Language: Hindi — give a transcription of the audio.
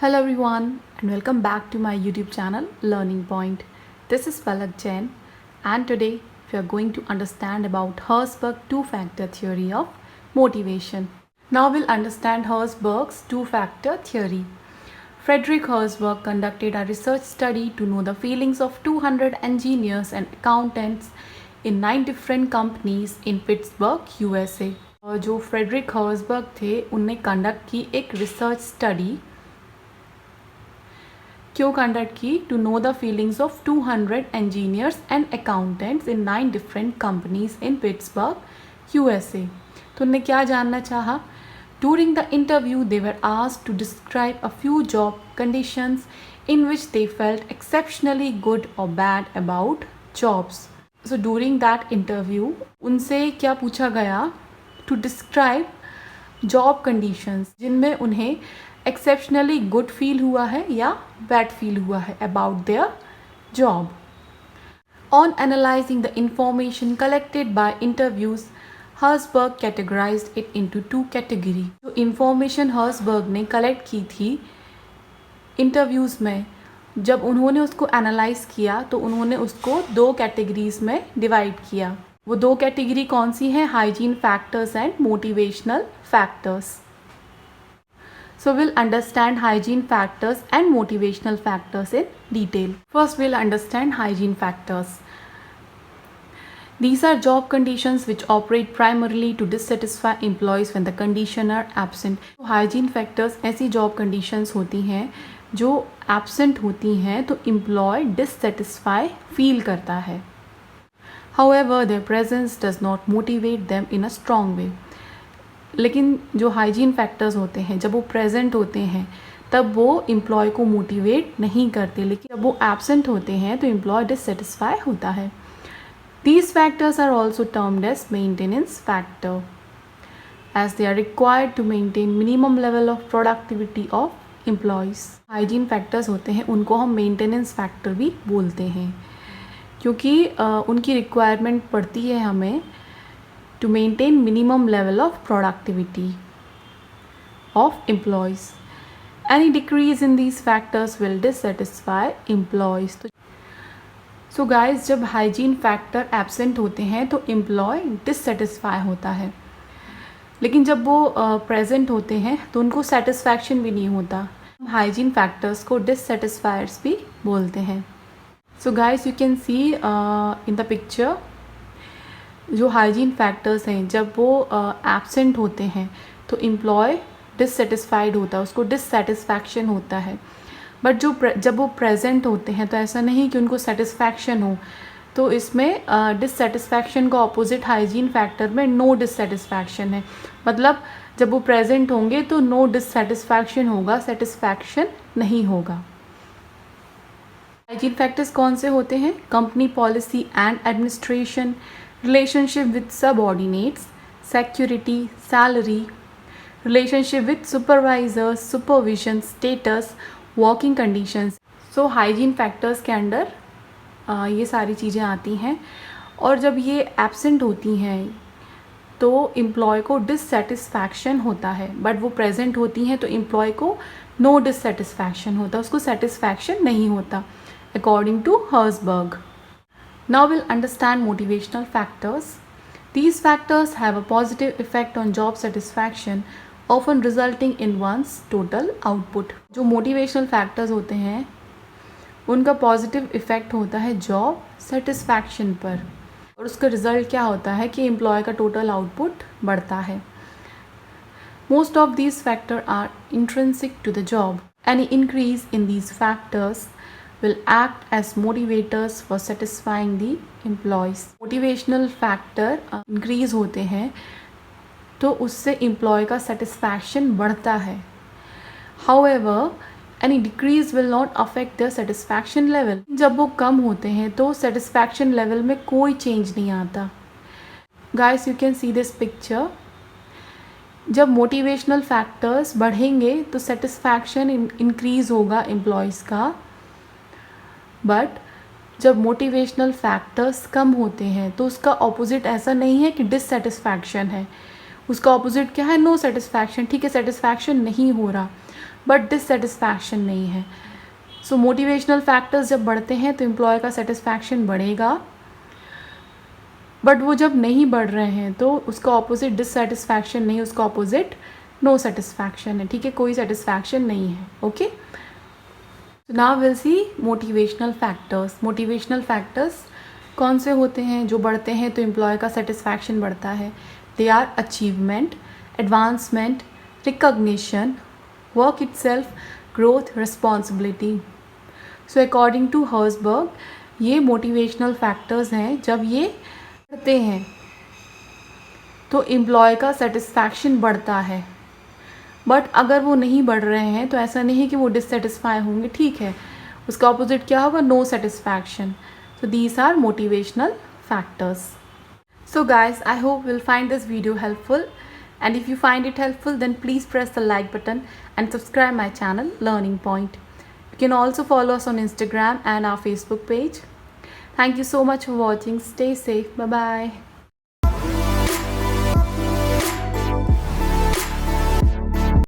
Hello everyone and welcome back to my YouTube channel Learning Point. This is Palak Jain and today we are going to understand about Herzberg two-factor theory of motivation. Now we'll understand Herzberg's two-factor theory. Frederick Herzberg conducted a research study to know the feelings of 200 engineers and accountants in 9 different companies in Pittsburgh, USA. जो फ्रेडरिक हर्जबर्ग थे उनने कंडक्ट की एक रिसर्च स्टडी क्यों कंडक्ट की to know the feelings of 200 engineers and accountants in 9 different companies in Pittsburgh, USA. तो उन्होंने क्या जानना चाहा? During the interview, they were asked to describe a few job conditions in which they felt exceptionally good or bad about jobs. So during that interview, उनसे क्या पूछा गया? To describe job conditions जिनमें उन्हें एक्सेप्शनली गुड फील हुआ है या बैड फील हुआ है about their job. On analysing the information collected by interviews Herzberg categorised it into 2 category. जो इंफॉर्मेशन हर्जबर्ग ने कलेक्ट की थी इंटरव्यूज़ में, जब उन्होंने उसको एनालाइज किया तो उन्होंने उसको 2 कैटेगरीज में डिवाइड किया. वो 2 कैटेगरी कौन सी हैं? Hygiene factors and motivational factors. So we'll understand hygiene factors and motivational factors in detail. First we'll understand hygiene factors. These are job conditions which operate primarily to dissatisfy employees when the conditions are absent. Hygiene factors ऐसी job conditions होती हैं जो absent होती हैं तो employee dissatisfy feel करता है. However, their presence does not motivate them in a strong way. लेकिन जो हाइजीन फैक्टर्स होते हैं जब वो प्रेजेंट होते हैं तब वो एम्प्लॉय को मोटिवेट नहीं करते, लेकिन जब वो एब्सेंट होते हैं तो एम्प्लॉय डिससेटिस्फाई होता है. These factors are also termed as maintenance factor as they are required to maintain minimum level of productivity of employees. Hygiene factors होते हैं उनको हम मेंटेनेंस फैक्टर भी बोलते हैं क्योंकि उनकी रिक्वायरमेंट पड़ती है हमें to maintain minimum level of productivity of employees. Any decrease in these factors will dissatisfy employees. So guys, जब hygiene factor absent होते हैं तो employee dissatisfy होता है, लेकिन जब वो present होते हैं तो उनको satisfaction भी नहीं होता. hygiene factors को dissatisfiers भी बोलते हैं. So guys, you can see in the picture जो हाइजीन फैक्टर्स हैं जब वो एब्सेंट होते हैं तो एम्प्लॉय डिससेटिस्फाइड होता है, उसको डिससेटिस्फैक्शन होता है. बट जब वो प्रेजेंट होते हैं तो ऐसा नहीं कि उनको सेटिस्फैक्शन हो. तो इसमें डिससेटिस्फैक्शन का ऑपोजिट हाइजीन फैक्टर में नो डिससेटिस्फैक्शन है. मतलब जब वो प्रेजेंट होंगे तो नो डिससेटिस्फैक्शन होगा, सेटिस्फैक्शन नहीं होगा. हाइजीन फैक्टर्स कौन से होते हैं? Company policy and administration, relationship with subordinates, security, salary, relationship with supervisors, supervision, status, working conditions. So hygiene factors के अंडर ये सारी चीज़ें आती हैं. और जब ये एब्सेंट होती हैं तो एम्प्लॉय को डिससेटिस्फैक्शन होता है, बट वो प्रेजेंट होती हैं तो एम्प्लॉय को नो डिससेटिस्फैक्शन होता, उसको सेटिस्फैक्शन नहीं होता according to Herzberg. Now we'll understand motivational factors. These factors have a positive effect on job satisfaction, often resulting in one's total output. जो motivational factors होते हैं उनका positive effect होता है job satisfaction पर, और उसका result क्या होता है कि employee का total output बढ़ता है. Most of these factors are intrinsic to the job. Any increase in these factors will act as motivators for satisfying the employees. Motivational factor increase होते हैं तो उससे employee का satisfaction बढ़ता है. However, any decrease will not affect their satisfaction level. जब वो कम होते हैं तो satisfaction level में कोई change नहीं आता. Guys, you can see this picture. जब motivational factors बढ़ेंगे तो satisfaction increase होगा employees का, बट जब मोटिवेशनल फैक्टर्स कम होते हैं तो उसका ऑपोजिट ऐसा नहीं है कि डिससेटिस्फैक्शन है, उसका ऑपोजिट क्या है? No satisfaction. ठीक है, सेटिस्फैक्शन नहीं हो रहा बट डिससेटिस्फैक्शन नहीं है। सो मोटिवेशनल फैक्टर्स जब बढ़ते हैं तो एम्प्लॉय का सेटिस्फैक्शन बढ़ेगा, बट वो जब नहीं बढ़ रहे हैं तो उसका ऑपोजिट डिससेटिस्फैक्शन नहीं, उसका ऑपोजिट नो सेटिस्फैक्शन है। ठीक है, कोई सेटिस्फैक्शन नहीं है। Okay, now will see motivational factors. Motivational factors कौन से होते हैं जो बढ़ते हैं तो एम्प्लॉय का सेटिस्फैक्शन बढ़ता है? They are achievement, advancement, recognition, work itself, growth, responsibility. So according to Herzberg ये मोटिवेशनल फैक्टर्स हैं, जब ये बढ़ते हैं तो एम्प्लॉय का सेटिस्फैक्शन बढ़ता है। बट अगर वो नहीं बढ़ रहे हैं तो ऐसा नहीं है कि वो डिससेटिस्फाई होंगे। ठीक है, उसका ऑपोजिट क्या होगा? No satisfaction. So these are motivational factors. So guys, I hope you'll find this video helpful, and if you find it helpful then please press the like button and subscribe my channel Learning Point. You can also follow us on Instagram and our Facebook page. Thank you so much for watching. Stay safe. Bye bye.